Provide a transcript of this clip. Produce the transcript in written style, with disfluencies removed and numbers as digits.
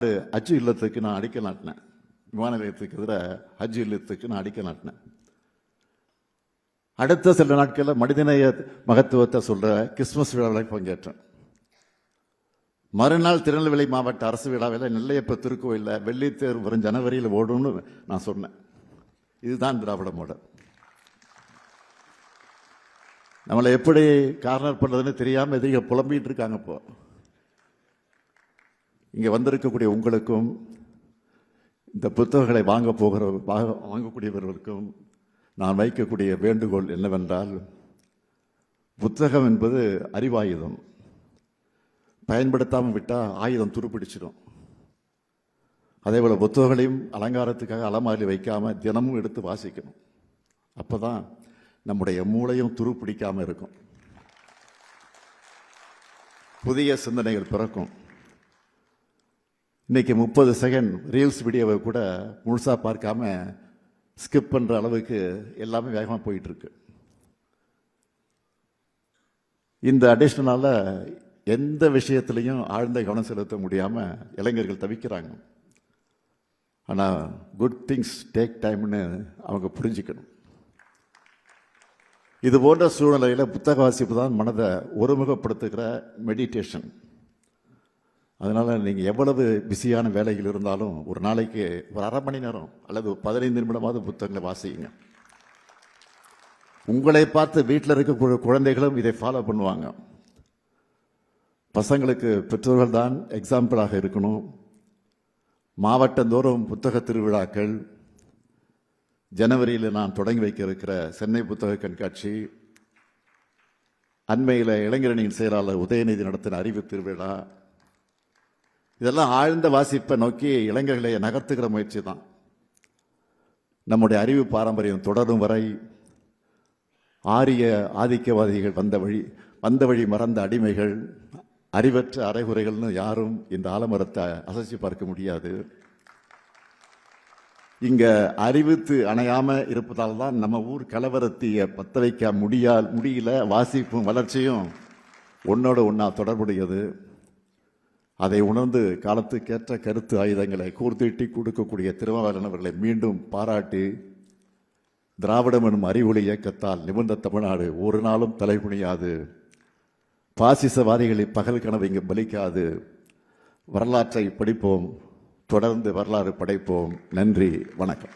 ஹஜ் இல்லத்துக்கு நான் அடிக்க நாட்டினேன். விமான நிலையத்துக்கு எதிராக ஹஜ் இல்லத்துக்கு நான் அடிக்க நாட்டினேன். அடுத்த சில நாட்களில் மனிதநேய மகத்துவத்தை சொல்ற கிறிஸ்துமஸ் விழாவில் பங்கேற்றேன். மறுநாள் திருநெல்வேலி மாவட்ட அரசு விழாவில் நெல்லையப்ப திருக்கோயிலில் வெள்ளித்தேர் வரும் ஜனவரியில் ஓடும்னு நான் சொன்னேன். இதுதான் திராவிட மாடல். நம்மளை எப்படி கார்னர் பண்ணுறதுன்னு தெரியாமல் எதிரிக புலம்பிட்டு இருக்காங்க. இப்போ இங்கே வந்திருக்கக்கூடிய உங்களுக்கும் இந்த புத்தகங்களை வாங்கக்கூடியவர்களுக்கும் நான் வைக்கக்கூடிய வேண்டுகோள் என்னவென்றால், புத்தகம் என்பது அறிவாயுதம். பயன்படுத்தாமல் விட்டால் ஆயுதம் துருப்பிடிச்சிடும். அதே போல் புத்தகங்களையும் அலங்காரத்துக்காக அலமாரியில் வைக்காமல் தினமும் எடுத்து வாசிக்கணும். அப்போ தான் நம்முடைய மூளையும் துருப்பிடிக்காமல் இருக்கும். புதிய சிந்தனைகள் பிறக்கும். இன்னைக்கு 30 செகண்ட் ரீல்ஸ் வீடியோவை கூட முழுசாக பார்க்காம ஸ்கிப் பண்ணுற அளவுக்கு எல்லாமே வேகமாக போயிட்டு இருக்கு. இந்த அடிஷனால எந்த விஷயத்திலையும் ஆழ்ந்த கவனம் செலுத்த முடியாமல் இளைஞர்கள் தவிக்கிறாங்க. ஆனால் குட் திங்ஸ் டேக் டைம்னு அவங்க புரிஞ்சுக்கணும். இது போன்ற சூழ்நிலையில் புத்தக வாசிப்பு தான் மனதை ஒருமுகப்படுத்துகிற மெடிடேஷன். அதனால் நீங்கள் எவ்வளவு பிஸியான வேலைகள் இருந்தாலும் ஒரு நாளைக்கு ஒரு அரை மணி நேரம் அல்லது 15 நிமிடமாவது புத்தகங்களை வாசிங்க. உங்களை பார்த்து வீட்டில் இருக்க குழந்தைகளும் இதை ஃபாலோ பண்ணுவாங்க. பசங்களுக்கு பெற்றோர்கள் தான் எக்ஸாம்பிளாக இருக்கணும். மாவட்டந்தோறும் புத்தக திருவிழாக்கள், ஜனவரியில் நான் தொடங்கி வைக்க இருக்கிற சென்னை புத்தக கண்காட்சி, அண்மையில் இளைஞரணியின் செயலாளர் உதயநிதி நடத்தின அறிவு திருவிழா, இதெல்லாம் ஆழ்ந்த வாசிப்பை நோக்கி இளைஞர்களை நகர்த்துகிற முயற்சி தான். நம்முடைய அறிவு பாரம்பரியம் தொடரும் வரை ஆரிய ஆதிக்கவாதிகள் வந்த வழி மறந்த அடிமைகள், அறிவற்ற அரைகுறைகள்னு யாரும் இந்த ஆலமரத்தை அசைச்சு பார்க்க முடியாது. இங்க அறிவித்து அணையாம இருப்பதால் தான் நம்ம ஊர் கலவரத்தைய பத்த வைக்க முடியல. வாசிப்பும் வளர்ச்சியும் ஒன்னோட ஒன்னா தொடர்புடையது. அதை உணர்ந்து காலத்துக்கேற்ற கருத்து ஆயுதங்களை கூர்த்தீட்டி கொடுக்கக்கூடிய திருமாவளவன் அவர்களை மீண்டும் பாராட்டி, திராவிடம் எனும் அறிவொளி இயக்கத்தால் நிமிர்ந்த தமிழ்நாடு ஒரு நாளும் தலைகுனியாது. பாசிசவாதிகளை பகல் கனவு இங்கு பலிக்காது. வரலாற்றை படிப்போம், தொடர்ந்து வரலாறு படைப்போம். நன்றி, வணக்கம்.